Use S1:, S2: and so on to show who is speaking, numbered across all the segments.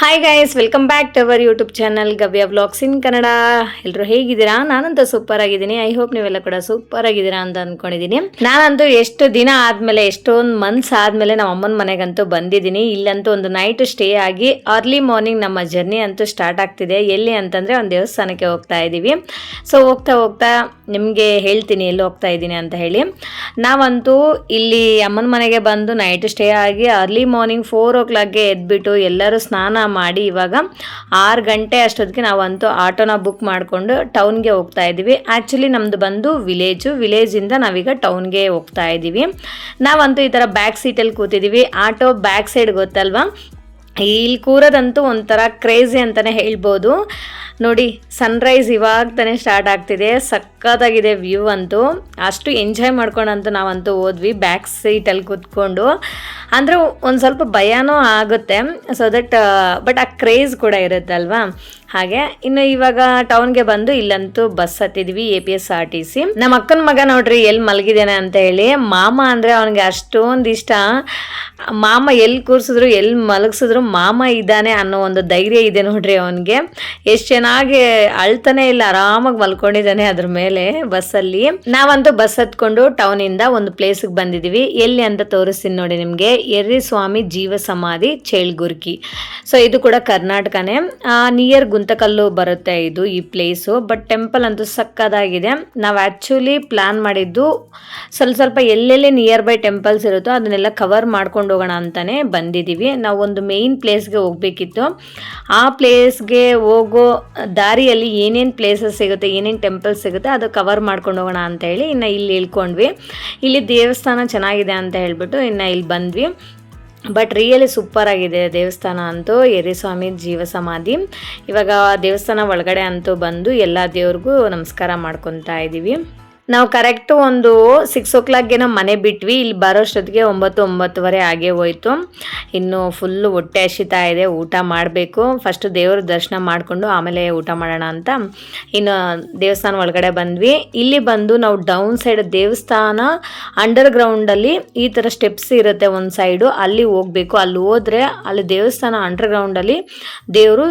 S1: Hi guys, welcome back to our YouTube channel Gavya vlogs in Kannada. ಎಲ್ಲರೂ ಹೇಗಿದ್ದೀರಾ? ನಾನಂತೂ super ಆಗಿದ್ದೀನಿ. ಐ ಹೋಪ್ ನೀವೆಲ್ಲ ಕೂಡ ಸೂಪರ್ ಆಗಿದ್ದೀರಾ ಅಂತ ಅಂದ್ಕೊಂಡಿದ್ದೀನಿ. ನಾನಂತೂ ಎಷ್ಟು ದಿನ ಆದಮೇಲೆ, ಎಷ್ಟೊಂದು ಮಂತ್ಸ್ ಆದಮೇಲೆ ನಮ್ಮ ಅಮ್ಮನ ಮನೆಗಂತೂ ಬಂದಿದ್ದೀನಿ. ಇಲ್ಲಂತೂ ಒಂದು ನೈಟ್ ಸ್ಟೇ ಆಗಿ ಅರ್ಲಿ ಮಾರ್ನಿಂಗ್ ನಮ್ಮ ಜರ್ನಿ ಅಂತೂ ಸ್ಟಾರ್ಟ್ ಆಗ್ತಿದೆ. ಎಲ್ಲಿ ಅಂತಂದರೆ ಒಂದು ದೇವಸ್ಥಾನಕ್ಕೆ ಹೋಗ್ತಾ ಇದ್ದೀವಿ. ಸೊ ಹೋಗ್ತಾ ಹೋಗ್ತಾ ನಿಮಗೆ ಹೇಳ್ತೀನಿ ಎಲ್ಲಿ ಹೋಗ್ತಾ ಇದ್ದೀನಿ ಅಂತ ಹೇಳಿ. ನಾವಂತೂ ಇಲ್ಲಿ ಅಮ್ಮನ ಮನೆಗೆ ಬಂದು ನೈಟ್ ಸ್ಟೇ ಆಗಿ ಅರ್ಲಿ ಮಾರ್ನಿಂಗ್ 4 o'clockಗೆ ಎದ್ಬಿಟ್ಟು ಎಲ್ಲರೂ ಸ್ನಾನ ಮಾಡಿ ಇವಾಗ 6 ಗಂಟೆ ಅಷ್ಟೊತ್ತಿಗೆ ನಾವಂತೂ ಆಟೋನ ಬುಕ್ ಮಾಡಿಕೊಂಡು ಟೌನ್ಗೆ ಹೋಗ್ತಾ ಇದ್ದೀವಿ. ಆ್ಯಕ್ಚುಲಿ ನಮ್ಮದು ಬಂದು ವಿಲೇಜಿಂದ ನಾವೀಗ ಟೌನ್ಗೆ ಹೋಗ್ತಾ ಇದ್ದೀವಿ. ನಾವಂತೂ ಈ ಥರ ಬ್ಯಾಕ್ ಸೀಟಲ್ಲಿ ಕೂತಿದ್ದೀವಿ. ಆಟೋ ಬ್ಯಾಕ್ ಸೈಡ್ ಗೊತ್ತಲ್ವಾ, ಇಲ್ಲಿ ಕೂರೋದಂತೂ ಒಂಥರ ಕ್ರೇಜಿ ಅಂತಲೇ ಹೇಳ್ಬೋದು. ನೋಡಿ, ಸನ್ರೈಸ್ ಇವಾಗ ತಾನೇ ಸ್ಟಾರ್ಟ್ ಆಗ್ತಿದೆ. ಸಕ್ಕತ್ತಾಗಿದೆ ವ್ಯೂ ಅಂತೂ. ಅಷ್ಟು ಎಂಜಾಯ್ ಮಾಡ್ಕೊಂಡಂತೂ ನಾವಂತೂ ಹೋದ್ವಿ ಬ್ಯಾಕ್ ಸೀಟಲ್ಲಿ ಕೂತ್ಕೊಂಡು. ಅಂದರೆ ಒಂದು ಸ್ವಲ್ಪ ಭಯನೂ ಆಗುತ್ತೆ, ಸೊ ದಟ್ ಬಟ್ ಆ ಕ್ರೇಜ್ ಕೂಡ ಇರುತ್ತಲ್ವಾ. ಹಾಗೆ ಇನ್ನು ಇವಾಗ ಟೌನ್ಗೆ ಬಂದು ಇಲ್ಲಂತೂ ಬಸ್ ಹತ್ತಿದ್ವಿ, APSRTC. ನಮ್ಮ ಅಕ್ಕನ ಮಗ ನೋಡ್ರಿ ಎಲ್ಲಿ ಮಲಗಿದ್ದೇನೆ ಅಂತ ಹೇಳಿ. ಮಾಮ ಅಂದರೆ ಅವನಿಗೆ ಅಷ್ಟೊಂದು ಇಷ್ಟ. ಮಾಮ ಎಲ್ಲಿ ಕೂರಿಸಿದ್ರು ಎಲ್ಲಿ ಮಲಗಿಸಿದ್ರು ಮಾಮ ಇದ್ದಾನೆ ಅನ್ನೋ ಒಂದು ಧೈರ್ಯ ಇದೆ ನೋಡ್ರಿ ಅವನಿಗೆ. ಎಷ್ಟು ಚೆನ್ನಾಗಿ ಅಳ್ತಾನೆ ಇಲ್ಲ, ಆರಾಮಾಗಿ ಮಲ್ಕೊಂಡಿದ್ದಾನೆ ಅದ್ರ ಮೇಲೆ ಬಸ್ಸಲ್ಲಿ. ನಾವಂತೂ ಬಸ್ ಹತ್ಕೊಂಡು ಟೌನಿಂದ ಒಂದು ಪ್ಲೇಸ್ಗೆ ಬಂದಿದ್ದೀವಿ. ಎಲ್ಲಿ ಅಂತ ತೋರಿಸ್ತೀನಿ ನೋಡಿ ನಿಮಗೆ. ಎರ್ರಿಸ್ವಾಮಿ ಜೀವ ಸಮಾಧಿ ಚೇಳ್ಗುರ್ಕಿ. ಸೊ ಇದು ಕೂಡ ಕರ್ನಾಟಕನೇ, ನಿಯರ್ ಗುಂತಕಲ್ಲು ಬರುತ್ತೆ ಇದು ಈ ಪ್ಲೇಸು. ಬಟ್ ಟೆಂಪಲ್ ಅಂತೂ ಸಕ್ಕದಾಗಿದೆ. ನಾವು ಆ್ಯಕ್ಚುಲಿ ಪ್ಲ್ಯಾನ್ ಮಾಡಿದ್ದು ಸ್ವಲ್ಪ ಎಲ್ಲೆಲ್ಲಿ ನಿಯರ್ ಬೈ ಟೆಂಪಲ್ಸ್ ಇರುತ್ತೋ ಅದನ್ನೆಲ್ಲ ಕವರ್ ಮಾಡ್ಕೊಂಡು ಹೋಗೋಣ ಅಂತಲೇ ಬಂದಿದ್ದೀವಿ. ನಾವು ಒಂದು ಮೇಯ್ನ್ ಪ್ಲೇಸ್ಗೆ ಹೋಗಬೇಕಿತ್ತು. ಆ ಪ್ಲೇಸ್ಗೆ ಹೋಗೋ ದಾರಿಯಲ್ಲಿ ಏನೇನು ಪ್ಲೇಸಸ್ ಸಿಗುತ್ತೆ, ಏನೇನು ಟೆಂಪಲ್ಸ್ ಸಿಗುತ್ತೆ ಅದು ಕವರ್ ಮಾಡ್ಕೊಂಡು ಹೋಗೋಣ ಅಂತ ಹೇಳಿ ಇನ್ನು ಇಲ್ಲಿ ಇಳ್ಕೊಂಡ್ವಿ. ಇಲ್ಲಿ ದೇವಸ್ಥಾನ ಚೆನ್ನಾಗಿದೆ ಅಂತ ಹೇಳ್ಬಿಟ್ಟು ಇನ್ನು ಇಲ್ಲಿ ಬಂದ್ವಿ. ಬಟ್ ರಿಯಲಿ ಸೂಪರ್ ಆಗಿದೆ ದೇವಸ್ಥಾನ ಅಂತೂ. ಎರ್ರಿಸ್ವಾಮಿ ಜೀವ ಸಮಾಧಿ. ಇವಾಗ ದೇವಸ್ಥಾನ ಒಳಗಡೆ ಅಂತೂ ಬಂದು ಎಲ್ಲ ದೇವ್ರಿಗೂ ನಮಸ್ಕಾರ ಮಾಡ್ಕೊತಾ ಇದ್ದೀವಿ. ನಾವು ಕರೆಕ್ಟು ಒಂದು 6 o'clockಗೆ ನಾವು ಮನೆ ಬಿಟ್ವಿ. ಇಲ್ಲಿ ಬರೋಷ್ಟೊತ್ತಿಗೆ 9-9:30 ಆಗೇ ಹೋಯ್ತು. ಇನ್ನು ಫುಲ್ಲು ಹೊಟ್ಟೆ ಹಸಿತಾ ಇದೆ, ಊಟ ಮಾಡಬೇಕು. ಫಸ್ಟು ದೇವ್ರ ದರ್ಶನ ಮಾಡಿಕೊಂಡು ಆಮೇಲೆ ಊಟ ಮಾಡೋಣ ಅಂತ ಇನ್ನು ದೇವಸ್ಥಾನ ಒಳಗಡೆ ಬಂದ್ವಿ. ಇಲ್ಲಿ ಬಂದು ನಾವು ಡೌನ್ ಸೈಡ್ ದೇವಸ್ಥಾನ ಅಂಡರ್ಗ್ರೌಂಡಲ್ಲಿ ಈ ಥರ ಸ್ಟೆಪ್ಸ್ ಇರುತ್ತೆ ಒಂದು ಸೈಡು, ಅಲ್ಲಿ ಹೋಗಬೇಕು. ಅಲ್ಲಿ ಹೋದರೆ ಅಲ್ಲಿ ದೇವಸ್ಥಾನ ಅಂಡರ್ಗ್ರೌಂಡಲ್ಲಿ ದೇವರು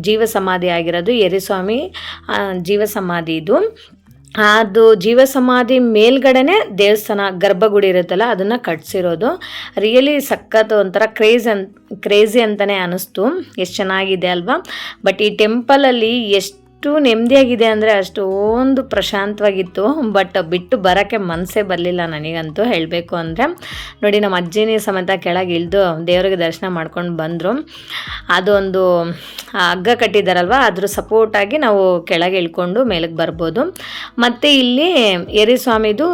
S1: ಜೀವ ಸಮಾಧಿ ಆಗಿರೋದು ಎರ್ರಿಸ್ವಾಮಿ ಜೀವ ಸಮಾಧಿ ಇದು. ಅದು ಜೀವ ಸಮಾಧಿ ಮೇಲ್ಗಡೆನೆ ದೇವಸ್ಥಾನ ಗರ್ಭಗುಡಿ ಇರುತ್ತಲ್ಲ ಅದನ್ನು ಕಟ್ಸಿರೋದು. ರಿಯಲಿ ಸಖತ್ ಒಂಥರ ಕ್ರೇಜಿ ಅಂತಲೇ ಅನ್ನಿಸ್ತು. ಎಷ್ಟು ಚೆನ್ನಾಗಿದೆ ಅಲ್ವಾ. ಬಟ್ ಈ ಟೆಂಪಲಲ್ಲಿ ಎಷ್ಟು ನೆಮ್ಮದಿಯಾಗಿದೆ ಅಂದರೆ ಅಷ್ಟೊಂದು ಪ್ರಶಾಂತವಾಗಿತ್ತು. ಬಟ್ ಬಿಟ್ಟು ಬರೋಕ್ಕೆ ಮನಸ್ಸೇ ಬರಲಿಲ್ಲ ನನಗಂತೂ ಹೇಳಬೇಕು ಅಂದರೆ. ನೋಡಿ, ನಮ್ಮ ಅಜ್ಜಿನಿ ಸಮೇತ ಕೆಳಗೆ ಇಳಿದು ದೇವರಿಗೆ ದರ್ಶನ ಮಾಡ್ಕೊಂಡು ಬಂದರು. ಅದೊಂದು ಹಗ್ಗ ಕಟ್ಟಿದ್ದಾರಲ್ವ, ಅದ್ರ ಸಪೋರ್ಟಾಗಿ ನಾವು ಕೆಳಗೆ ಇಳ್ಕೊಂಡು ಮೇಲಕ್ಕೆ ಬರ್ಬೋದು. ಮತ್ತು ಇಲ್ಲಿ ಎರ್ರಿಸ್ವಾಮಿದು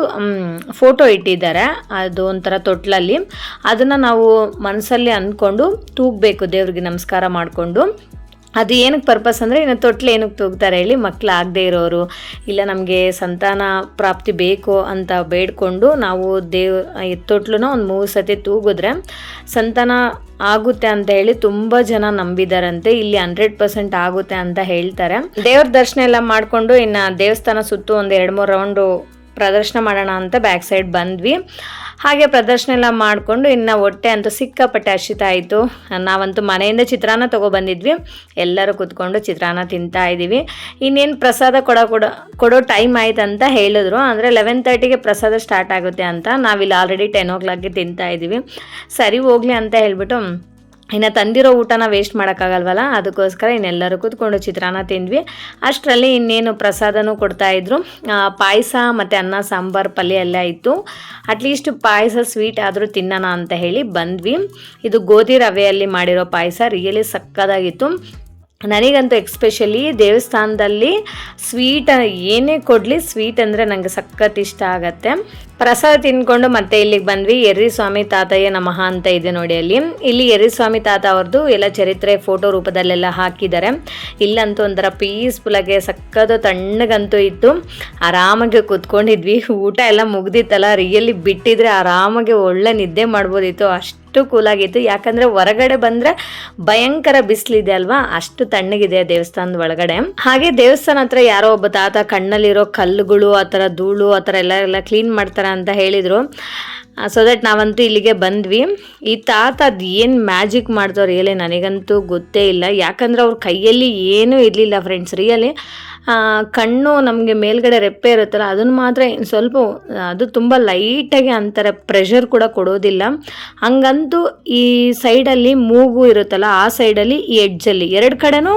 S1: ಫೋಟೋ ಇಟ್ಟಿದ್ದಾರೆ, ಅದು ಒಂಥರ ತೊಟ್ಲಲ್ಲಿ. ಅದನ್ನು ನಾವು ಮನಸ್ಸಲ್ಲಿ ಅಂದ್ಕೊಂಡು ತೂಗಬೇಕು, ದೇವ್ರಿಗೆ ನಮಸ್ಕಾರ ಮಾಡಿಕೊಂಡು. ಅದು ಏನಕ್ಕೆ ಪರ್ಪಸ್ ಅಂದರೆ, ಇನ್ನು ತೊಟ್ಲು ಏನಕ್ಕೆ ತೂಗ್ತಾರೆ ಹೇಳಿ, ಮಕ್ಕಳು ಆಗದೆ ಇರೋರು, ಇಲ್ಲ ನಮಗೆ ಸಂತಾನ ಪ್ರಾಪ್ತಿ ಬೇಕು ಅಂತ ಬೇಡ್ಕೊಂಡು ನಾವು ತೊಟ್ಲನ್ನ ಒಂದು 3 ಸತಿ ತೂಗಿದ್ರೆ ಸಂತಾನ ಆಗುತ್ತೆ ಅಂತ ಹೇಳಿ ತುಂಬ ಜನ ನಂಬಿದಾರಂತೆ. ಇಲ್ಲಿ 100% ಆಗುತ್ತೆ ಅಂತ ಹೇಳ್ತಾರೆ. ದೇವ್ರ ದರ್ಶನ ಎಲ್ಲ ಮಾಡಿಕೊಂಡು ಇನ್ನು ದೇವಸ್ಥಾನ ಸುತ್ತು ಒಂದು 2-3 ರೌಂಡು ಪ್ರದರ್ಶನ ಮಾಡೋಣ ಅಂತ ಬ್ಯಾಕ್ ಸೈಡ್ ಬಂದ್ವಿ. ಹಾಗೆ ಪ್ರದರ್ಶನ ಎಲ್ಲ ಮಾಡಿಕೊಂಡು ಇನ್ನು ಹೊಟ್ಟೆ ಅಂತೂ ಸಿಕ್ಕಾಪಟ್ಟೆ ಹಸಿತಾ ಇತ್ತು. ನಾವಂತೂ ಮನೆಯಿಂದ ಚಿತ್ರಾನ್ನ ತೊಗೊಬಂದಿದ್ವಿ. ಎಲ್ಲರೂ ಕೂತ್ಕೊಂಡು ಚಿತ್ರಾನ್ನ ತಿಂತಾ ಇದ್ದೀವಿ. ಇನ್ನೇನು ಪ್ರಸಾದ ಕೊಡೋ ಟೈಮ್ ಆಯ್ತು ಅಂತ ಹೇಳಿದ್ರು. ಅಂದರೆ 11:30ಗೆ ಪ್ರಸಾದ ಸ್ಟಾರ್ಟ್ ಆಗುತ್ತೆ ಅಂತ. ನಾವಿಲ್ಲಿ ಆಲ್ರೆಡಿ 10 o'clockಗೆ ತಿಂತಾ ಇದ್ದೀವಿ. ಸರಿ ಹೋಗಲಿ ಅಂತ ಹೇಳ್ಬಿಟ್ಟು ಇನ್ನು ತಂದಿರೋ ಊಟನ ವೇಸ್ಟ್ ಮಾಡೋಕ್ಕಾಗಲ್ವಲ್ಲ, ಅದಕ್ಕೋಸ್ಕರ ಇನ್ನೆಲ್ಲರೂ ಕೂತ್ಕೊಂಡು ಚಿತ್ರಾನ್ನ ತಿಂದ್ವಿ. ಅಷ್ಟರಲ್ಲಿ ಇನ್ನೇನು ಪ್ರಸಾದನೂ ಕೊಡ್ತಾಯಿದ್ರು. ಪಾಯಸ ಮತ್ತು ಅನ್ನ ಸಾಂಬಾರು ಪಲ್ಯ ಎಲ್ಲ ಇತ್ತು. ಅಟ್ಲೀಸ್ಟ್ ಪಾಯಸ ಸ್ವೀಟ್ ಆದರೂ ತಿನ್ನೋಣ ಅಂತ ಹೇಳಿ ಬಂದ್ವಿ. ಇದು ಗೋಧಿ ರವೆಯಲ್ಲಿ ಮಾಡಿರೋ ಪಾಯಸ ರಿಯಲಿ ಸಕ್ಕದಾಗಿತ್ತು. ನನಗಂತೂ ಎಕ್ಸ್ಪೆಷಲಿ ದೇವಸ್ಥಾನದಲ್ಲಿ ಸ್ವೀಟ್ ಏನೇ ಕೊಡಲಿ, ಸ್ವೀಟ್ ಅಂದರೆ ನನಗೆ ಸಖತ್ ಇಷ್ಟ ಆಗತ್ತೆ. ಪ್ರಸಾದ ತಿನ್ಕೊಂಡು ಮತ್ತೆ ಇಲ್ಲಿಗೆ ಬಂದ್ವಿ. ಎರ್ರಿಸ್ವಾಮಿ ತಾತಯ್ಯ ನಮಃ ಅಂತ ಇದೆ ನೋಡಿ ಅಲ್ಲಿ. ಇಲ್ಲಿ ಎರ್ರಿಸ್ವಾಮಿ ತಾತ ಅವ್ರದ್ದು ಎಲ್ಲ ಚರಿತ್ರೆ ಫೋಟೋ ರೂಪದಲ್ಲೆಲ್ಲ ಹಾಕಿದ್ದಾರೆ. ಇಲ್ಲಂತೂ ಒಂಥರ ಪೀಸ್ಫುಲ್ಲಾಗೆ ಸಕ್ಕದು ತಣ್ಣಗಂತೂ ಇತ್ತು. ಆರಾಮಾಗಿ ಕೂತ್ಕೊಂಡಿದ್ವಿ. ಊಟ ಎಲ್ಲ ಮುಗ್ದಿತ್ತಲ್ಲ, ರಿಯಲಿ ಬಿಟ್ಟಿದ್ರೆ ಆರಾಮಾಗಿ ಒಳ್ಳೆ ನಿದ್ದೆ ಮಾಡ್ಬೋದಿತ್ತು. ಅಷ್ಟು ಕೂಲಾಗಿತ್ತು. ಯಾಕಂದರೆ ಹೊರಗಡೆ ಬಂದರೆ ಭಯಂಕರ ಬಿಸಿಲಿದೆ ಅಲ್ವಾ, ಅಷ್ಟು ತಣ್ಣಗಿದೆ ದೇವಸ್ಥಾನದ ಒಳಗಡೆ. ಹಾಗೆ ದೇವಸ್ಥಾನ ಹತ್ರ ಯಾರೋ ಒಬ್ಬ ತಾತ ಕಣ್ಣಲ್ಲಿರೋ ಕಲ್ಲುಗಳು, ಆ ಥರ ಧೂಳು, ಆ ಥರ ಎಲ್ಲ ಕ್ಲೀನ್ ಮಾಡ್ತಾರೆ ಅಂತ ಹೇಳಿದರು. ಸೊ ದಟ್ ನಾವಂತೂ ಇಲ್ಲಿಗೆ ಬಂದ್ವಿ. ಈ ತಾತ ಅದು ಏನು ಮ್ಯಾಜಿಕ್ ಮಾಡ್ದವ್ರು ರಿಯಲಿ ನನಗಂತೂ ಗೊತ್ತೇ ಇಲ್ಲ. ಯಾಕಂದರೆ ಅವ್ರ ಕೈಯಲ್ಲಿ ಏನೂ ಇರಲಿಲ್ಲ ಫ್ರೆಂಡ್ಸ್. ರಿಯಲಿ ಕಣ್ಣು ನಮಗೆ ಮೇಲ್ಗಡೆ ರೆಪ್ಪೆ ಇರುತ್ತಲ್ಲ ಅದನ್ನು ಮಾತ್ರ ಸ್ವಲ್ಪ ಅದು ತುಂಬ ಲೈಟಾಗಿ ಅಂತಾರೆ, ಪ್ರೆಷರ್ ಕೂಡ ಕೊಡೋದಿಲ್ಲ. ಹಂಗಂತೂ ಈ ಸೈಡಲ್ಲಿ ಮೂಗು ಇರುತ್ತಲ್ಲ ಆ ಸೈಡಲ್ಲಿ ಈ ಎಡ್ಜಲ್ಲಿ 2 ಕಡೆನೂ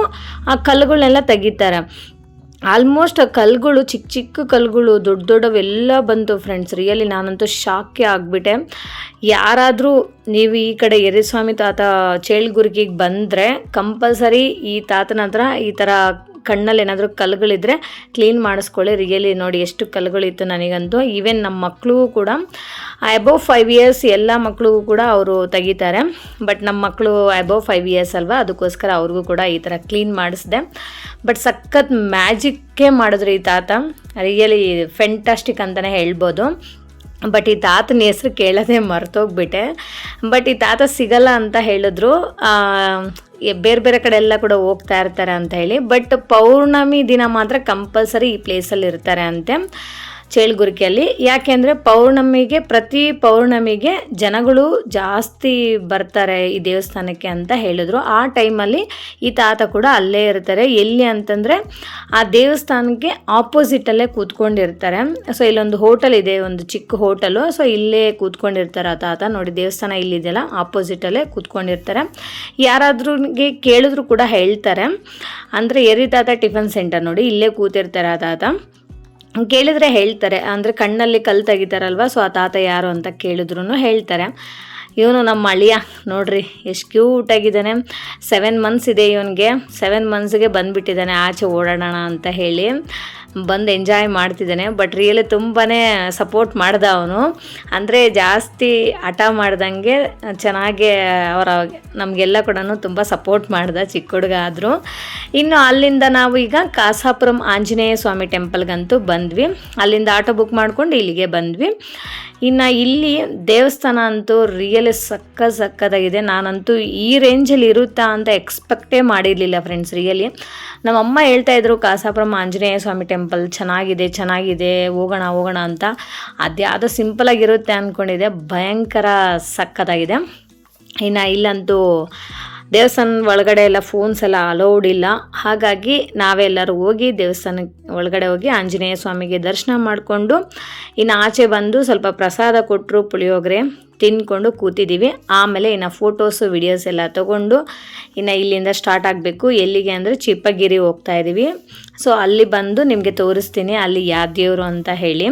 S1: ಆ ಕಲ್ಲುಗಳನ್ನೆಲ್ಲ ತೆಗಿತಾರೆ. ಆಲ್ಮೋಸ್ಟ್ ಆ ಕಲ್ಲುಗಳು ಚಿಕ್ಕ ಚಿಕ್ಕ ಕಲ್ಲುಗಳು ದೊಡ್ಡ ದೊಡ್ಡವೆಲ್ಲ ಬಂತು ಫ್ರೆಂಡ್ಸ್. ರಿಯಲಿ ನಾನಂತೂ ಶಾಕೇ ಆಗಿಬಿಟ್ಟೆ. ಯಾರಾದರೂ ನೀವು ಈ ಕಡೆ ಯರಿಸ್ವಾಮಿ ತಾತ ಚೇಳ್ಗುರ್ಗಿಗೆ ಬಂದರೆ ಕಂಪಲ್ಸರಿ ಈ ತಾತನ ಹತ್ರ ಈ ಥರ ಕಣ್ಣಲ್ಲಿ ಏನಾದರೂ ಕಲ್ಲುಗಳಿದ್ರೆ ಕ್ಲೀನ್ ಮಾಡಿಸ್ಕೊಳ್ಳಿ. ರಿಯಲಿ ನೋಡಿ ಎಷ್ಟು ಕಲ್ಲುಗಳಿತ್ತು ನನಗಂತೂ. ಈವನ್ ನಮ್ಮ ಮಕ್ಕಳಿಗೂ ಕೂಡ ಅಬೌವ್ 5 ಇಯರ್ಸ್ ಎಲ್ಲ ಮಕ್ಕಳಿಗೂ ಕೂಡ ಅವರು ತೆಗಿತಾರೆ. ಬಟ್ ನಮ್ಮ ಮಕ್ಕಳು ಅಬೌವ್ 5 ಇಯರ್ಸ್ ಅಲ್ವಾ, ಅದಕ್ಕೋಸ್ಕರ ಅವ್ರಿಗೂ ಕೂಡ ಈ ಥರ ಕ್ಲೀನ್ ಮಾಡಿಸಿದೆ. ಬಟ್ ಸಖತ್ ಮ್ಯಾಜಿಕ್ಕೇ ಮಾಡಿದ್ರು ಈ ತಾತ. ರಿಯಲಿ ಫೆಂಟಾಸ್ಟಿಕ್ ಅಂತಲೇ ಹೇಳ್ಬೋದು. ಬಟ್ ಈ ತಾತನ ಹೆಸ್ರು ಕೇಳೋದೇ ಮರ್ತೋಗ್ಬಿಟ್ಟೆ. ಬಟ್ ಈ ತಾತ ಸಿಗಲ್ಲ ಅಂತ ಹೇಳಿದ್ರು. ಬೇರೆ ಬೇರೆ ಕಡೆ ಎಲ್ಲ ಕೂಡ ಹೋಗ್ತಾ ಇರ್ತಾರೆ ಅಂತ ಹೇಳಿ. ಬಟ್ ಪೌರ್ಣಮಿ ದಿನ ಮಾತ್ರ ಕಂಪಲ್ಸರಿ ಈ ಪ್ಲೇಸಲ್ಲಿ ಇರ್ತಾರೆ ಅಂತೆ ಚೇಳ್ಗುರ್ಕಿಯಲ್ಲಿ. ಯಾಕೆಂದರೆ ಪ್ರತಿ ಪೌರ್ಣಮಿಗೆ ಜನಗಳು ಜಾಸ್ತಿ ಬರ್ತಾರೆ ಈ ದೇವಸ್ಥಾನಕ್ಕೆ ಅಂತ ಹೇಳಿದ್ರು. ಆ ಟೈಮಲ್ಲಿ ಈ ತಾತ ಕೂಡ ಅಲ್ಲೇ ಇರ್ತಾರೆ. ಎಲ್ಲಿ ಅಂತಂದರೆ ಆ ದೇವಸ್ಥಾನಕ್ಕೆ ಆಪೋಸಿಟಲ್ಲೇ ಕೂತ್ಕೊಂಡಿರ್ತಾರೆ. ಸೊ ಇಲ್ಲೊಂದು ಹೋಟೆಲ್ ಇದೆ, ಒಂದು ಚಿಕ್ಕ ಹೋಟೆಲು. ಸೊ ಇಲ್ಲೇ ಕೂತ್ಕೊಂಡಿರ್ತಾರೆ ಆ ತಾತ. ನೋಡಿ ದೇವಸ್ಥಾನ ಇಲ್ಲಿದೆಯಲ್ಲ ಆಪೋಸಿಟಲ್ಲೇ ಕೂತ್ಕೊಂಡಿರ್ತಾರೆ. ಯಾರಾದ್ರೂ ಕೇಳಿದ್ರು ಕೂಡ ಹೇಳ್ತಾರೆ. ಅಂದರೆ ಎರಿ ತಾತ ಟಿಫನ್ ಸೆಂಟರ್ ನೋಡಿ ಇಲ್ಲೇ ಕೂತಿರ್ತಾರೆ ಆ ತಾತ. ಕೇಳಿದರೆ ಹೇಳ್ತಾರೆ, ಅಂದರೆ ಕಣ್ಣಲ್ಲಿ ಕಲ್ಲು ತೆಗಿತಾರಲ್ವ, ಸೊ ಆ ತಾತ ಯಾರು ಅಂತ ಕೇಳಿದ್ರು ಹೇಳ್ತಾರೆ. ಇವನು ನಮ್ಮ ಅಳಿಯ ನೋಡ್ರಿ ಎಷ್ಟು ಕ್ಯೂಟಾಗಿದ್ದಾನೆ. 7 ಮಂತ್ಸ್ ಇದೆ ಇವನಿಗೆ. 7 ಮಂತ್ಸ್ಗೆ ಬಂದುಬಿಟ್ಟಿದ್ದಾನೆ ಆಚೆ ಓಡಾಡೋಣ ಅಂತ ಹೇಳಿ ಬಂದು ಎಂಜಾಯ್ ಮಾಡ್ತಿದ್ದಾನೆ. ಬಟ್ ರಿಯಲಿ ತುಂಬಾ ಸಪೋರ್ಟ್ ಮಾಡ್ದ ಅವನು. ಅಂದರೆ ಜಾಸ್ತಿ ಹಠ ಮಾಡ್ದಂಗೆ ಚೆನ್ನಾಗಿ ನಮಗೆಲ್ಲ ಕೂಡ ತುಂಬ ಸಪೋರ್ಟ್ ಮಾಡ್ದ, ಚಿಕ್ಕ ಹುಡುಗ ಆದರೂ. ಇನ್ನು ಅಲ್ಲಿಂದ ನಾವು ಈಗ ಕಾಸಾಪುರಂ ಆಂಜನೇಯ ಸ್ವಾಮಿ ಟೆಂಪಲ್ಗಂತೂ ಬಂದ್ವಿ. ಅಲ್ಲಿಂದ ಆಟೋ ಬುಕ್ ಮಾಡ್ಕೊಂಡು ಇಲ್ಲಿಗೆ ಬಂದ್ವಿ. ಇನ್ನು ಇಲ್ಲಿ ದೇವಸ್ಥಾನ ಅಂತೂ ರಿಯಲಿ ಸಕ್ಕತ್ತಾಗಿದೆ. ನಾನಂತೂ ಈ ರೇಂಜಲ್ಲಿ ಇರುತ್ತಾ ಅಂತ ಎಕ್ಸ್ಪೆಕ್ಟೇ ಮಾಡಿರಲಿಲ್ಲ ಫ್ರೆಂಡ್ಸ್. ರಿಯಲಿ ನಮ್ಮಮ್ಮ ಹೇಳ್ತಾಯಿದ್ರು ಕಾಸಾಪುರಂ ಆಂಜನೇಯ ಸ್ವಾಮಿ ಟೆಂಪಲ್ ಚೆನ್ನಾಗಿದೆ ಹೋಗೋಣ ಅಂತ. ಅದ್ಯಾವುದೋ ಸಿಂಪಲಾಗಿರುತ್ತೆ ಅಂದ್ಕೊಂಡಿದ್ದೆ, ಭಯಂಕರ ಸಕ್ಕತ್ತಾಗಿದೆ. ಇನ್ನು ಇಲ್ಲಂತೂ ದೇವಸ್ಥಾನ ಒಳಗಡೆ ಎಲ್ಲ ಫೋನ್ಸ್ ಎಲ್ಲ ಅಲೌಡ್ ಇಲ್ಲ. ಹಾಗಾಗಿ ನಾವೆಲ್ಲರೂ ಹೋಗಿ ದೇವಸ್ಥಾನ ಒಳಗಡೆ ಹೋಗಿ ಆಂಜನೇಯ ಸ್ವಾಮಿಗೆ ದರ್ಶನ ಮಾಡಿಕೊಂಡು ಇನ್ನು ಆಚೆ ಬಂದು ಸ್ವಲ್ಪ ಪ್ರಸಾದ ಕೊಟ್ಟರು, ಪುಳಿಯೋಗರೆ ತಿಂದ್ಕೊಂಡು ಕೂತಿದ್ದೀವಿ. ಆಮೇಲೆ ಇನ್ನು ಫೋಟೋಸು ವಿಡಿಯೋಸ್ ಎಲ್ಲ ತೊಗೊಂಡು ಇನ್ನು ಇಲ್ಲಿಂದ ಸ್ಟಾರ್ಟ್ ಆಗಬೇಕು. ಎಲ್ಲಿಗೆ ಅಂದರೆ ಚಿಪ್ಪಗಿರಿ ಹೋಗ್ತಾ ಇದ್ದೀವಿ. ಸೊ ಅಲ್ಲಿ ಬಂದು ನಿಮಗೆ ತೋರಿಸ್ತೀನಿ ಅಲ್ಲಿ ಯಾವ ದೇವರು ಅಂತ ಹೇಳಿ.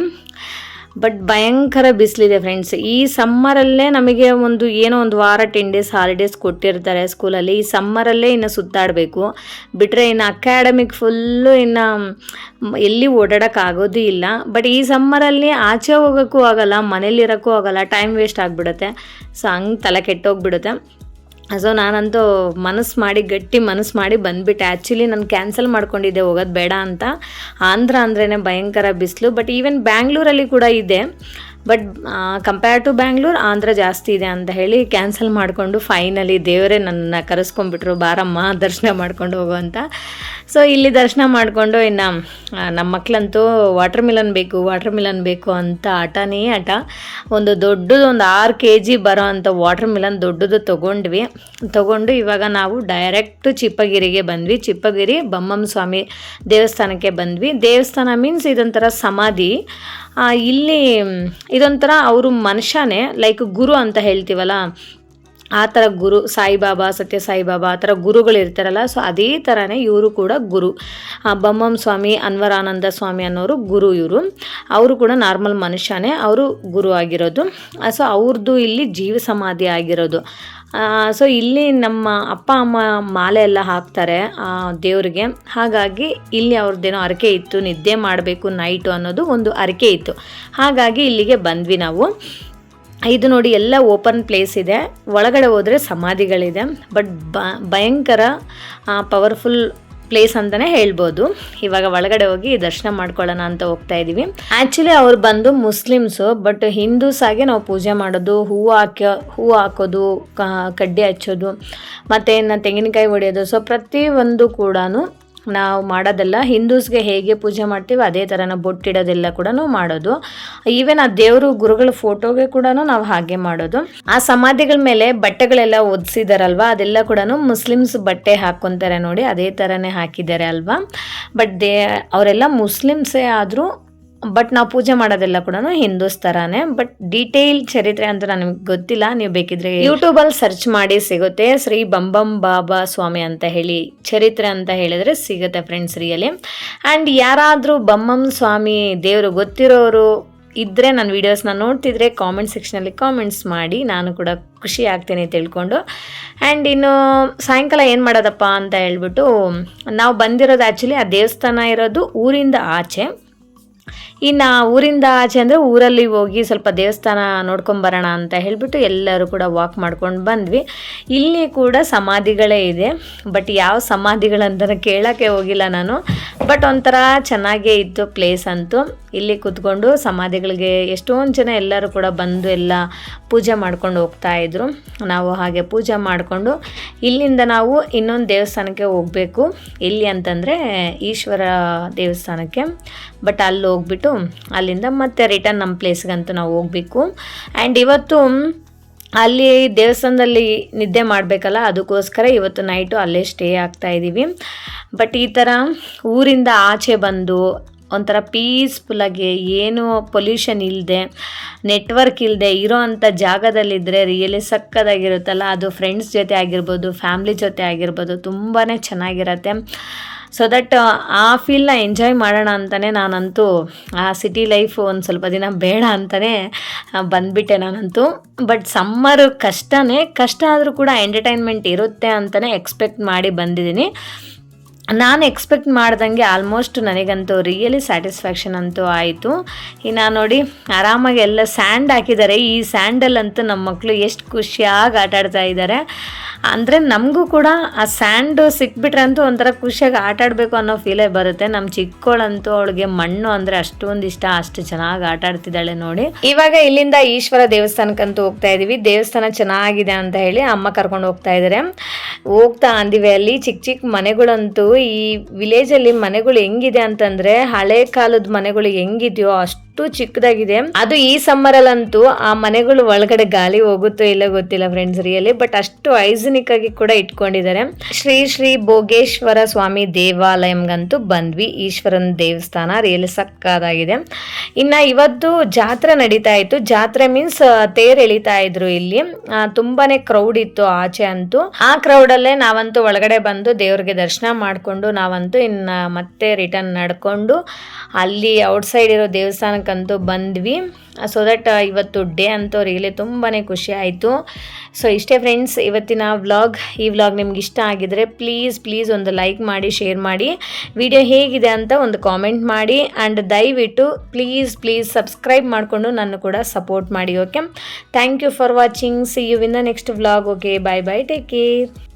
S1: ಬಟ್ ಭಯಂಕರ ಬಿಸಿಲಿದೆ ಫ್ರೆಂಡ್ಸ್. ಈ ಸಮ್ಮರಲ್ಲೇ ನಮಗೆ ಒಂದು ವಾರ 10 ಡೇಸ್ ಹಾಲಿಡೇಸ್ ಕೊಟ್ಟಿರ್ತಾರೆ ಸ್ಕೂಲಲ್ಲಿ. ಈ ಸಮ್ಮರಲ್ಲೇ ಇನ್ನು ಸುತ್ತಾಡಬೇಕು. ಬಿಟ್ಟರೆ ಇನ್ನು ಅಕಾಡೆಮಿಕ್ ಫುಲ್ಲು ಇನ್ನು ಎಲ್ಲಿ ಓಡಾಡೋಕ್ಕಾಗೋದು ಇಲ್ಲ. ಬಟ್ ಈ ಸಮ್ಮರಲ್ಲಿ ಆಚೆ ಹೋಗೋಕ್ಕೂ ಆಗೋಲ್ಲ, ಮನೇಲಿರೋಕ್ಕೂ ಆಗೋಲ್ಲ, ಟೈಮ್ ವೇಸ್ಟ್ ಆಗಿಬಿಡುತ್ತೆ. ಸೊ ಹಂಗೆ ತಲೆ ಕೆಟ್ಟೋಗ್ಬಿಡುತ್ತೆ. ಸೊ ನಾನಂತೂ ಗಟ್ಟಿ ಮನಸ್ಸು ಮಾಡಿ ಬಂದುಬಿಟ್ಟೆ. ಆ್ಯಕ್ಚುಲಿ ನಾನು ಕ್ಯಾನ್ಸಲ್ ಮಾಡ್ಕೊಂಡಿದ್ದೆ ಹೋಗೋದು ಬೇಡ ಅಂತ. ಆಂಧ್ರ ಅಂದ್ರೇ ಭಯಂಕರ ಬಿಸಿಲು. ಬಟ್ ಈವನ್ ಬ್ಯಾಂಗ್ಳೂರಲ್ಲಿ ಕೂಡ ಇದೆ. But compare to Bangalore Andhra ಜಾಸ್ತಿ ಇದೆ ಅಂತ ಹೇಳಿ ಕ್ಯಾನ್ಸಲ್ ಮಾಡಿಕೊಂಡು ಫೈನಲಿ ದೇವರೇ ನನ್ನ ಕರೆಸ್ಕೊಂಡ್ಬಿಟ್ರು, ಬಾರಮ್ಮ ದರ್ಶನ ಮಾಡ್ಕೊಂಡು ಹೋಗೋ ಅಂತ. ಸೊ ಇಲ್ಲಿ ದರ್ಶನ ಮಾಡಿಕೊಂಡು ಇನ್ನು ನಮ್ಮ ಮಕ್ಕಳಂತೂ ವಾಟರ್ ಮಿಲನ್ ಬೇಕು ಅಂತ ಹಠನೇ ಹಠ. ಒಂದು 6 kg ಬರೋ ಅಂಥ ವಾಟರ್ ಮಿಲನ್ ದೊಡ್ಡದು ತೊಗೊಂಡು ಇವಾಗ ನಾವು ಡೈರೆಕ್ಟು ಚಿಪ್ಪಗಿರಿಗೆ ಬಂದ್ವಿ. ಚಿಪ್ಪಗಿರಿ ಬಮ್ಮಮ್ಮ ಸ್ವಾಮಿ ದೇವಸ್ಥಾನಕ್ಕೆ ಬಂದ್ವಿ. ದೇವಸ್ಥಾನ ಮೀನ್ಸ್ ಇದೊಂಥರ ಸಮಾಧಿ. ಇಲ್ಲಿ ಇದೊಂಥರ ಅವರು ಮನುಷ್ಯನೇ, ಲೈಕ್ ಗುರು ಅಂತ ಹೇಳ್ತೀವಲ್ಲ ಆ ಥರ ಗುರು, ಸಾಯಿಬಾಬಾ, ಸತ್ಯ ಸಾಯಿಬಾಬಾ ಆ ಥರ ಗುರುಗಳು ಇರ್ತಾರಲ್ಲ. ಸೊ ಅದೇ ಥರನೇ ಇವರು ಕೂಡ ಗುರು. ಬಮ್ಮಮ್ಮ ಸ್ವಾಮಿ, ಅನ್ವರಾನಂದ ಸ್ವಾಮಿ ಅನ್ನೋರು ಗುರು. ಅವರು ಕೂಡ ನಾರ್ಮಲ್ ಮನುಷ್ಯನೇ, ಅವರು ಗುರು ಆಗಿರೋದು. ಸೊ ಅವ್ರದ್ದು ಇಲ್ಲಿ ಜೀವ ಸಮಾಧಿ ಆಗಿರೋದು. ಸೊ ಇಲ್ಲಿ ನಮ್ಮ ಅಪ್ಪ ಅಮ್ಮ ಮಾಲೆ ಎಲ್ಲ ಹಾಕ್ತಾರೆ ದೇವ್ರಿಗೆ. ಹಾಗಾಗಿ ಇಲ್ಲಿ ಅವ್ರದ್ದೇನೋ ಹರಕೆ ಇತ್ತು, ನಿದ್ದೆ ಮಾಡಬೇಕು ನೈಟು ಅನ್ನೋದು ಒಂದು ಹರಕೆ ಇತ್ತು. ಹಾಗಾಗಿ ಇಲ್ಲಿಗೆ ಬಂದ್ವಿ ನಾವು. ಇದು ನೋಡಿ ಎಲ್ಲ ಓಪನ್ ಪ್ಲೇಸ್ ಇದೆ. ಒಳಗಡೆ ಹೋದರೆ ಸಮಾಧಿಗಳಿದೆ. ಬಟ್ ಭಯಂಕರ ಪವರ್ಫುಲ್ ಪ್ಲೇಸ್ ಅಂತಲೇ ಹೇಳ್ಬೋದು. ಇವಾಗ ಒಳಗಡೆ ಹೋಗಿ ದರ್ಶನ ಮಾಡ್ಕೊಳ್ಳೋಣ ಅಂತ ಹೋಗ್ತಾ ಇದ್ದೀವಿ. ಆ್ಯಕ್ಚುಲಿ ಅವ್ರು ಬಂದು ಮುಸ್ಲಿಮ್ಸು. ಬಟ್ ಹಿಂದೂಸ್ ಆಗಿ ನಾವು ಪೂಜೆ ಮಾಡೋದು, ಹೂವು ಹಾಕೋದು, ಕಡ್ಡಿ ಹಚ್ಚೋದು, ಮತ್ತು ಇನ್ನು ತೆಂಗಿನಕಾಯಿ ಹೊಡೆಯೋದು. ಸೊ ಪ್ರತಿಯೊಂದು ಕೂಡ ನಾವು ಮಾಡೋದಲ್ಲ. ಹಿಂದೂಸ್ಗೆ ಹೇಗೆ ಪೂಜೆ ಮಾಡ್ತೀವಿ ಅದೇ ಥರ ನಾವು ಬೊಟ್ಟಿಡೋದೆಲ್ಲ ಕೂಡ ಮಾಡೋದು. ಈವನ್ ಆ ದೇವರು ಗುರುಗಳ ಫೋಟೋಗೆ ಕೂಡ ನಾವು ಹಾಗೆ ಮಾಡೋದು. ಆ ಸಮಾಧಿಗಳ ಮೇಲೆ ಬಟ್ಟೆಗಳೆಲ್ಲ ಒದಿಸಿದಾರಲ್ವ, ಅದೆಲ್ಲ ಕೂಡ ಮುಸ್ಲಿಮ್ಸ್ ಬಟ್ಟೆ ಹಾಕ್ಕೊಂತಾರೆ ನೋಡಿ, ಅದೇ ಥರನೇ ಹಾಕಿದ್ದಾರೆ ಅಲ್ವಾ. ಬಟ್ ಅವರೆಲ್ಲ ಮುಸ್ಲಿಮ್ಸೇ ಆದರೂ ಬಟ್ ನಾವು ಪೂಜೆ ಮಾಡೋದೆಲ್ಲ ಕೂಡ ಹಿಂದೂಸ್ ಥರಾನೇ. ಬಟ್ ಡೀಟೇಲ್ ಚರಿತ್ರೆ ಅಂತ ನನಗೆ ಗೊತ್ತಿಲ್ಲ, ನೀವು ಬೇಕಿದ್ರೆ ಯೂಟ್ಯೂಬಲ್ಲಿ ಸರ್ಚ್ ಮಾಡಿ ಸಿಗುತ್ತೆ. ಶ್ರೀ ಬಂಬಂ ಬಾಬಾ ಸ್ವಾಮಿ ಅಂತ ಹೇಳಿ ಚರಿತ್ರೆ ಅಂತ ಹೇಳಿದ್ರೆ ಸಿಗುತ್ತೆ ಫ್ರೆಂಡ್ಸ್ ರಿಯಲಿ. ಆ್ಯಂಡ್ ಯಾರಾದರೂ ಬಂಬಂ ಸ್ವಾಮಿ ದೇವರು ಗೊತ್ತಿರೋರು ಇದ್ದರೆ ನನ್ನ ವೀಡಿಯೋಸ್ನ ನೋಡ್ತಿದ್ರೆ ಕಾಮೆಂಟ್ ಸೆಕ್ಷನಲ್ಲಿ ಕಾಮೆಂಟ್ಸ್ ಮಾಡಿ, ನಾನು ಕೂಡ ಖುಷಿ ಆಗ್ತೇನೆ ತಿಳ್ಕೊಂಡು. ಆ್ಯಂಡ್ ಇನ್ನು ಸಾಯಂಕಾಲ ಏನು ಮಾಡೋದಪ್ಪ ಅಂತ ಹೇಳ್ಬಿಟ್ಟು ನಾವು ಬಂದಿರೋದು ಆ್ಯಕ್ಚುಲಿ ಆ ದೇವಸ್ಥಾನ ಇರೋದು ಊರಿಂದ ಆಚೆ. ಇನ್ನು ಊರಿಂದ ಆಚೆ ಅಂದರೆ ಊರಲ್ಲಿ ಹೋಗಿ ಸ್ವಲ್ಪ ದೇವಸ್ಥಾನ ನೋಡ್ಕೊಂಬರೋಣ ಅಂತ ಹೇಳಿಬಿಟ್ಟು ಎಲ್ಲರೂ ಕೂಡ ವಾಕ್ ಮಾಡ್ಕೊಂಡು ಬಂದ್ವಿ. ಇಲ್ಲಿ ಕೂಡ ಸಮಾಧಿಗಳೇ ಇದೆ, ಬಟ್ ಯಾವ ಸಮಾಧಿಗಳಂತ ಕೇಳೋಕ್ಕೆ ಹೋಗಿಲ್ಲ ನಾನು. ಬಟ್ ಒಂಥರ ಚೆನ್ನಾಗೇ ಇತ್ತು ಪ್ಲೇಸ್ ಅಂತೂ. ಇಲ್ಲಿ ಕೂತ್ಕೊಂಡು ಸಮಾಧಿಗಳಿಗೆ ಎಷ್ಟೊಂದು ಜನ ಎಲ್ಲರೂ ಕೂಡ ಬಂದು ಎಲ್ಲ ಪೂಜೆ ಮಾಡ್ಕೊಂಡು ಹೋಗ್ತಾಯಿದ್ರು. ನಾವು ಹಾಗೆ ಪೂಜೆ ಮಾಡಿಕೊಂಡು ಇಲ್ಲಿಂದ ನಾವು ಇನ್ನೊಂದು ದೇವಸ್ಥಾನಕ್ಕೆ ಹೋಗಬೇಕು. ಎಲ್ಲಿ ಅಂತಂದರೆ ಈಶ್ವರ ದೇವಸ್ಥಾನಕ್ಕೆ. ಬಟ್ ಅಲ್ಲಿ ಹೋಗ್ಬಿಟ್ಟು ಅಲ್ಲಿಂದ ಮತ್ತೆ ರಿಟರ್ನ್ ನಮ್ಮ ಪ್ಲೇಸ್ಗಂತೂ ನಾವು ಹೋಗಬೇಕು. ಆ್ಯಂಡ್ ಇವತ್ತು ಅಲ್ಲಿ ದೇವಸ್ಥಾನದಲ್ಲಿ ನಿದ್ದೆ ಮಾಡಬೇಕಲ್ಲ, ಅದಕ್ಕೋಸ್ಕರ ಇವತ್ತು ನೈಟು ಅಲ್ಲೇ ಸ್ಟೇ ಆಗ್ತಾಯಿದ್ದೀವಿ. ಬಟ್ ಈ ಥರ ಊರಿಂದ ಆಚೆ ಬಂದು ಒಂಥರ ಪೀಸ್ಫುಲ್ಲಾಗಿ, ಏನು ಪೊಲ್ಯೂಷನ್ ಇಲ್ಲದೆ, ನೆಟ್ವರ್ಕ್ ಇಲ್ಲದೆ ಇರೋ ಅಂಥ ಜಾಗದಲ್ಲಿದ್ದರೆ ರಿಯಲಿ ಸಕ್ಕದಾಗಿರುತ್ತಲ್ಲ. ಅದು ಫ್ರೆಂಡ್ಸ್ ಜೊತೆ ಆಗಿರ್ಬೋದು, ಫ್ಯಾಮ್ಲಿ ಜೊತೆ ಆಗಿರ್ಬೋದು, ತುಂಬಾ ಚೆನ್ನಾಗಿರತ್ತೆ. ಸೊ ದಟ್ ಆ ಫೀಲ್ನ ಎಂಜಾಯ್ ಮಾಡೋಣ ಅಂತಲೇ ನಾನಂತೂ ಆ ಸಿಟಿ ಲೈಫ್ ಒಂದು ಸ್ವಲ್ಪ ದಿನ ಬೇಡ ಅಂತಲೇ ಬಂದುಬಿಟ್ಟೆ ನಾನಂತೂ. ಬಟ್ ಸಮ್ಮರ್ ಕಷ್ಟ ಆದರೂ ಕೂಡ ಎಂಟರ್ಟೈನ್ಮೆಂಟ್ ಇರುತ್ತೆ ಅಂತಲೇ ಎಕ್ಸ್ಪೆಕ್ಟ್ ಮಾಡಿ ಬಂದಿದ್ದೀನಿ. ನಾನು ಎಕ್ಸ್ಪೆಕ್ಟ್ ಮಾಡ್ದಂಗೆ ಆಲ್ಮೋಸ್ಟ್ ನನಗಂತೂ ರಿಯಲಿ ಸ್ಯಾಟಿಸ್ಫ್ಯಾಕ್ಷನ್ ಅಂತೂ ಆಯಿತು. ಇನ್ನು ನೋಡಿ ಆರಾಮಾಗಿ ಎಲ್ಲ ಸ್ಯಾಂಡ್ ಹಾಕಿದ್ದಾರೆ. ಈ ಸ್ಯಾಂಡಲ್ಲಂತೂ ನಮ್ಮ ಮಕ್ಕಳು ಎಷ್ಟು ಖುಷಿಯಾಗಿ ಆಟಾಡ್ತಾ ಇದ್ದಾರೆ. ಅಂದರೆ ನಮಗೂ ಕೂಡ ಆ ಸ್ಯಾಂಡು ಸಿಕ್ಬಿಟ್ರೆ ಅಂತೂ ಒಂಥರ ಖುಷಿಯಾಗಿ ಆಟಾಡಬೇಕು ಅನ್ನೋ ಫೀಲೇ ಬರುತ್ತೆ. ನಮ್ಮ ಚಿಕ್ಕವಳಂತೂ ಅವಳಿಗೆ ಮಣ್ಣು ಅಂದರೆ ಅಷ್ಟೊಂದು ಇಷ್ಟ, ಅಷ್ಟು ಚೆನ್ನಾಗಿ ಆಟಾಡ್ತಿದ್ದಾಳೆ ನೋಡಿ. ಇವಾಗ ಇಲ್ಲಿಂದ ಈಶ್ವರ ದೇವಸ್ಥಾನಕ್ಕಂತೂ ಹೋಗ್ತಾ ಇದ್ದೀವಿ. ದೇವಸ್ಥಾನ ಚೆನ್ನಾಗಿದೆ ಅಂತ ಹೇಳಿ ಅಮ್ಮ ಕರ್ಕೊಂಡು ಹೋಗ್ತಾ ಇದ್ದಾರೆ. ಹೋಗ್ತಾ ಅಂದಿವೆ ಅಲ್ಲಿ ಚಿಕ್ಕ ಚಿಕ್ಕ ಮನೆಗಳಂತೂ, ಈ ವಿಲೇಜಲ್ಲಿ ಮನೆಗಳು ಹೆಂಗಿದೆ ಅಂತಂದರೆ ಹಳೆ ಕಾಲದ ಮನೆಗಳು ಹೆಂಗಿದೆಯೋ ಅಷ್ಟು ಚಿಕ್ಕದಾಗಿದೆ. ಅದು ಈ ಸಮ್ಮರಲ್ಲಂತೂ ಆ ಮನೆಗಳು ಒಳಗಡೆ ಗಾಳಿ ಹೋಗುತ್ತೋ ಇಲ್ಲ ಗೊತ್ತಿಲ್ಲ ಫ್ರೆಂಡ್ಸ್ ರಿಯಲಿ. ಬಟ್ ಅಷ್ಟು ಹೈಜಿನಿಕ್ ಆಗಿ ಕೂಡ ಇಟ್ಕೊಂಡಿದ್ದಾರೆ. ಶ್ರೀ ಭೋಗೇಶ್ವರ ಸ್ವಾಮಿ ದೇವಾಲಯಂಗಂತೂ ಬಂದ್ವಿ. ಈಶ್ವರನ ದೇವಸ್ಥಾನ ರಿಯಲಿ ಸಕ್ಕದಾಗಿದೆ. ಇನ್ನು ಇವತ್ತು ಜಾತ್ರೆ ನಡೀತಾ ಇತ್ತು. ಜಾತ್ರೆ ಮೀನ್ಸ್ ತೇರ್ ಎಳಿತಾ ಇದ್ರು. ಇಲ್ಲಿ ತುಂಬಾನೇ ಕ್ರೌಡ್ ಇತ್ತು ಆಚೆ ಅಂತೂ. ಆ ಕ್ರೌಡಲ್ಲೇ ನಾವಂತೂ ಒಳಗಡೆ ಬಂದು ದೇವ್ರಿಗೆ ದರ್ಶನ ಮಾಡಿಕೊಂಡು ನಾವಂತೂ ಇನ್ನು ಮತ್ತೆ ರಿಟರ್ನ್ ನಡ್ಕೊಂಡು ಅಲ್ಲಿ ಔಟ್ಸೈಡ್ ಇರೋ ದೇವಸ್ಥಾನಕ್ಕಂತೂ ಬಂದ್ವಿ. ಸೊ ದಟ್ ಇವತ್ತು ಡೇ ಅಂತೂ ರಿಯಲಿ ತುಂಬಾ ಖುಷಿ ಆಯಿತು. ಸೊ ಇಷ್ಟೇ ಫ್ರೆಂಡ್ಸ್ ಇವತ್ತಿನ ವ್ಲಾಗ್. ಈ ವ್ಲಾಗ್ ನಿಮ್ಗೆ ಇಷ್ಟ ಆಗಿದರೆ ಪ್ಲೀಸ್ ಒಂದು ಲೈಕ್ ಮಾಡಿ, ಶೇರ್ ಮಾಡಿ, ವಿಡಿಯೋ ಹೇಗಿದೆ ಅಂತ ಒಂದು ಕಾಮೆಂಟ್ ಮಾಡಿ. ಆ್ಯಂಡ್ ದಯವಿಟ್ಟು ಪ್ಲೀಸ್ ಸಬ್ಸ್ಕ್ರೈಬ್ ಮಾಡಿಕೊಂಡು ನನ್ನ ಕೂಡ ಸಪೋರ್ಟ್ ಮಾಡಿ. Okay, thank you for watching. See you in the next vlog. Okay, bye, take care.